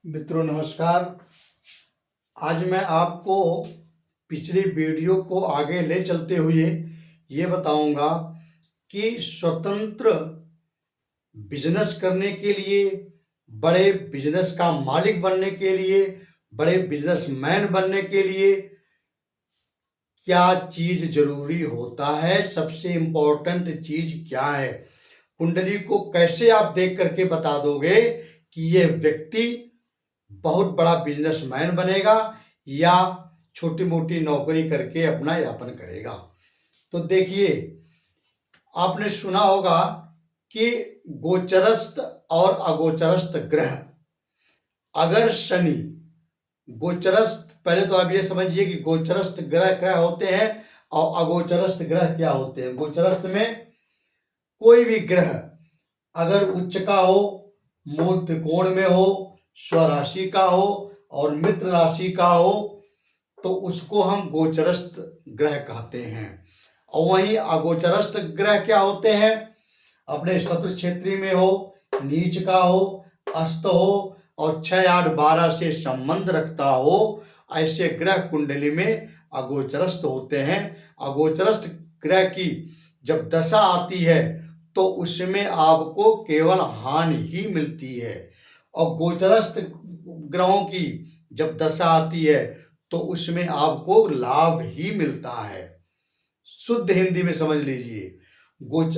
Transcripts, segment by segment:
मित्रों नमस्कार। आज मैं आपको पिछली वीडियो को आगे ले चलते हुए ये बताऊंगा कि स्वतंत्र बिजनेस करने के लिए, बड़े बिजनेस का मालिक बनने के लिए, बड़े बिजनेसमैन बनने के लिए क्या चीज जरूरी होता है, सबसे इम्पोर्टेंट चीज क्या है। कुंडली को कैसे आप देख करके बता दोगे कि यह व्यक्ति बहुत बड़ा बिजनेसमैन बनेगा या छोटी मोटी नौकरी करके अपना यापन करेगा। तो देखिए, आपने सुना होगा कि गोचरस्थ और अगोचरस्थ ग्रह, अगर शनि गोचरस्थ, पहले तो आप ये समझिए कि गोचरस्थ ग्रह क्या होते हैं और अगोचरस्थ ग्रह क्या होते हैं। गोचरस्थ में कोई भी ग्रह अगर उच्च का हो, मूल त्रिकोण में हो, स्वराशि का हो और मित्र राशि का हो तो उसको हम गोचरस्थ ग्रह कहते हैं। और वहीं अगोचरस्थ ग्रह क्या होते हैं, अपने शत्रु क्षेत्री में हो, नीच का हो, अस्त हो और 6, 8, 12 से संबंध रखता हो, ऐसे ग्रह कुंडली में अगोचरस्थ होते हैं। अगोचरस्थ ग्रह की जब दशा आती है तो उसमें आपको केवल हानि ही मिलती है, और गोचरस्थ ग्रहों की जब दशा आती है तो उसमें आपको लाभ ही मिलता है। शुद्ध हिंदी में समझ लीजिए,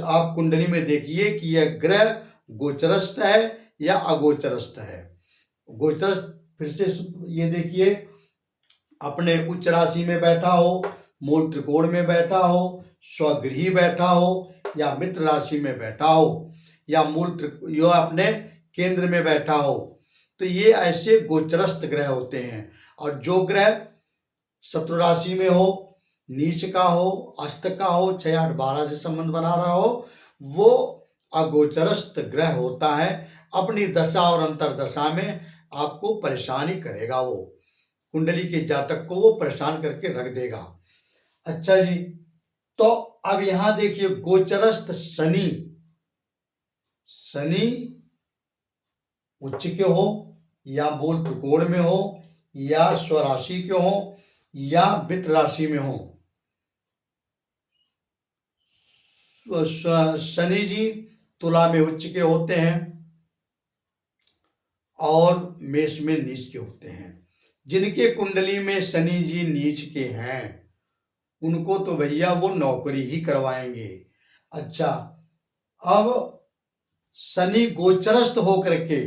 आप कुंडली में देखिए कि यह ग्रह गोचरस्थ है या अगोचरस्थ है। गोचरस्थ, फिर से ये देखिए, अपने उच्च राशि में बैठा हो, मूल त्रिकोण में बैठा हो, स्वगृही बैठा हो या मित्र राशि में बैठा हो या यो अपने केंद्र में बैठा हो, तो ये ऐसे गोचरस्थ ग्रह होते हैं। और जो ग्रह शत्रु राशि में हो, नीच का हो, अस्त का हो, 6, 8, 12 से संबंध बना रहा हो, वो अगोचरस्थ ग्रह होता है। अपनी दशा और अंतरदशा में आपको परेशानी करेगा, वो कुंडली के जातक को वो परेशान करके रख देगा। अच्छा जी, तो अब यहां देखिए, गोचरस्थ शनि, शनि उच्च के हो या मूल त्रिकोण में हो या स्वराशि के हो या मित्र राशि में हो, शनि जी तुला में उच्च के होते हैं और मेष में नीच के होते हैं। जिनके कुंडली में शनि जी नीच के हैं उनको तो भैया वो नौकरी ही करवाएंगे। अच्छा, अब शनि गोचरस्थ होकर के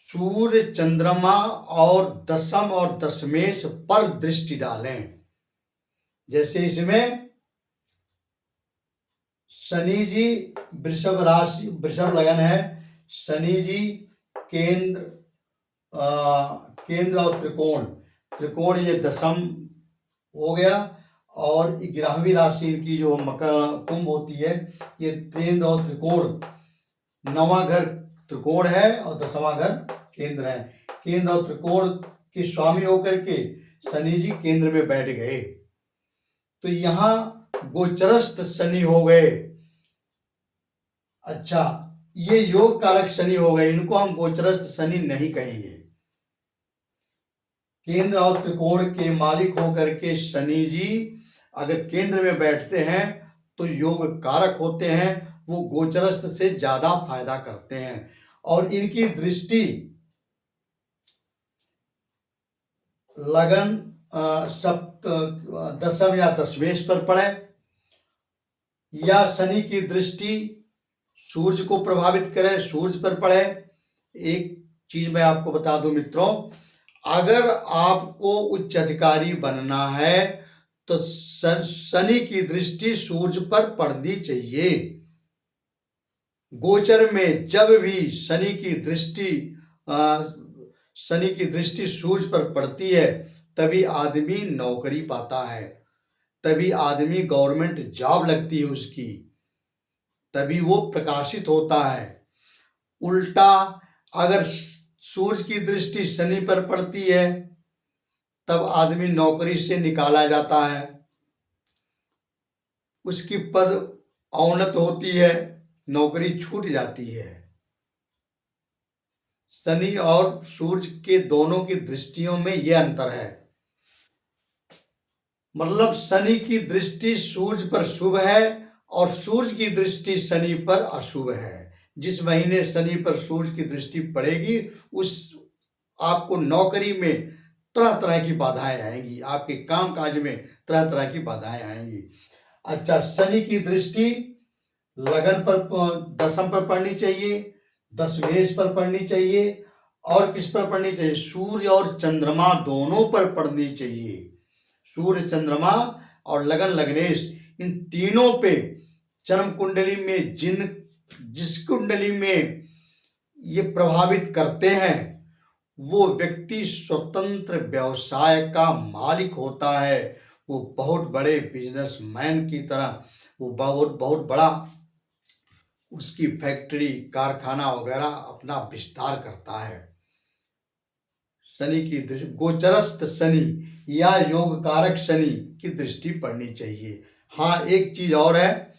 सूर्य, चंद्रमा और दशम और दशमेश पर दृष्टि डालें। जैसे इसमें शनि जी वृषभ राशि, वृषभ लगन है, शनि जी केंद्र केंद्र और त्रिकोण, त्रिकोण ये दशम हो गया, और 11वीं राशि इनकी जो कुंभ होती है, ये केंद्र और त्रिकोण, नवा घर त्रिकोण है और 10वां घर केंद्र है। केंद्र और त्रिकोण के स्वामी होकर के शनि जी केंद्र में बैठ गए, तो यहां गोचरस्थ शनि हो गए। अच्छा, ये योग कारक शनि हो गए, इनको हम गोचरस्थ शनि नहीं कहेंगे। केंद्र और त्रिकोण के मालिक होकर के शनि जी अगर केंद्र में बैठते हैं तो योग कारक होते हैं, वो गोचरस्थ से ज्यादा फायदा करते हैं। और इनकी दृष्टि लगन सप्त दशम या दशमेश पर पड़े या शनि की दृष्टि सूर्य को प्रभावित करे, सूर्य पर पड़े। एक चीज मैं आपको बता दूं मित्रों, अगर आपको उच्च अधिकारी बनना है तो शनि की दृष्टि सूर्य पर पड़नी चाहिए। गोचर में जब भी शनि की दृष्टि सूर्य पर पड़ती है तभी आदमी नौकरी पाता है, तभी आदमी गवर्नमेंट जॉब लगती है उसकी, तभी वो प्रकाशित होता है। उल्टा अगर सूर्य की दृष्टि शनि पर पड़ती है तब आदमी नौकरी से निकाला जाता है, उसकी पद अवनत होती है, नौकरी छूट जाती है। शनि और सूर्य के दोनों की दृष्टियों में यह अंतर है। मतलब शनि की दृष्टि सूर्य पर शुभ है और सूर्य की दृष्टि शनि पर अशुभ है। जिस महीने शनि पर सूर्य की दृष्टि पड़ेगी उस आपको नौकरी में तरह तरह की बाधाएं आएंगी, आपके काम काज में तरह तरह की बाधाएं आएंगी। अच्छा, शनि की दृष्टि लगन पर, दशम पर पड़नी चाहिए, दशमेश पर पड़नी चाहिए और किस पर पड़नी चाहिए? सूर्य और चंद्रमा दोनों पर पड़नी चाहिए। सूर्य, चंद्रमा और लगन, लग्नेश, इन तीनों पे जन्म कुंडली में जिस कुंडली में ये प्रभावित करते हैं वो व्यक्ति स्वतंत्र व्यवसाय का मालिक होता है। वो बहुत बड़े बिजनेसमैन की तरह वो बहुत बहुत बड़ा उसकी फैक्ट्री, कारखाना वगैरह अपना विस्तार करता है। शनि की दृष्टि, गोचरस्थ शनि या योग कारक शनि की दृष्टि पड़नी चाहिए। हाँ, एक चीज और है,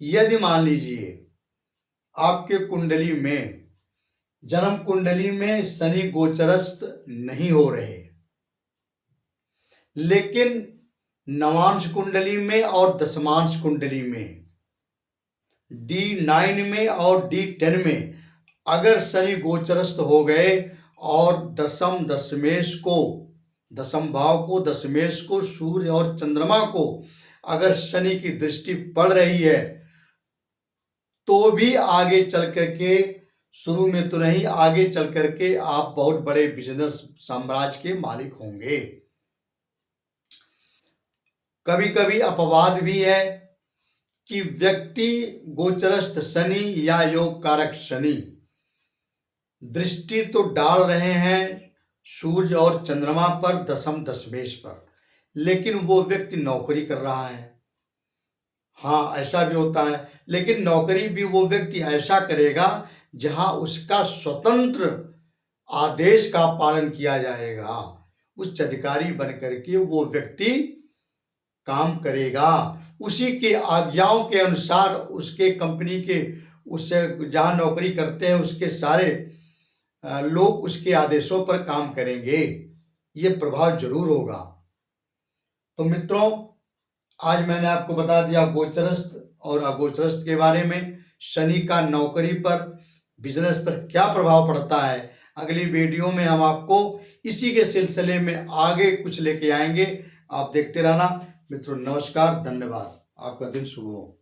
यदि मान लीजिए आपके कुंडली में, जन्म कुंडली में शनि गोचरस्थ नहीं हो रहे, लेकिन नवांश कुंडली में और दशमांश कुंडली में D9 में और D10 में अगर शनि गोचरस्थ हो गए और दशम भाव को, दशमेश को, सूर्य और चंद्रमा को अगर शनि की दृष्टि पड़ रही है तो भी आगे चल करके, शुरू में तो नहीं, आगे चल करके आप बहुत बड़े बिजनेस साम्राज्य के मालिक होंगे। कभी कभी अपवाद भी है कि व्यक्ति गोचरस्थ शनि या योग कारक शनि दृष्टि तो डाल रहे हैं सूर्य और चंद्रमा पर, दशम दशमेश पर, लेकिन वो व्यक्ति नौकरी कर रहा है। हाँ, ऐसा भी होता है, लेकिन नौकरी भी वो व्यक्ति ऐसा करेगा जहां उसका स्वतंत्र आदेश का पालन किया जाएगा। उच्च अधिकारी बन करके वो व्यक्ति काम करेगा, उसी के आज्ञाओं के अनुसार उसके कंपनी के, उससे जहां नौकरी करते हैं उसके सारे लोग उसके आदेशों पर काम करेंगे। ये प्रभाव जरूर होगा। तो मित्रों, आज मैंने आपको बता दिया गोचरस्थ और अगोचरस्थ के बारे में, शनि का नौकरी पर, बिजनेस पर क्या प्रभाव पड़ता है। अगली वीडियो में हम आपको इसी के सिलसिले में आगे कुछ लेके आएंगे। आप देखते रहना। मित्रों नमस्कार, धन्यवाद, आपका दिन शुभ हो।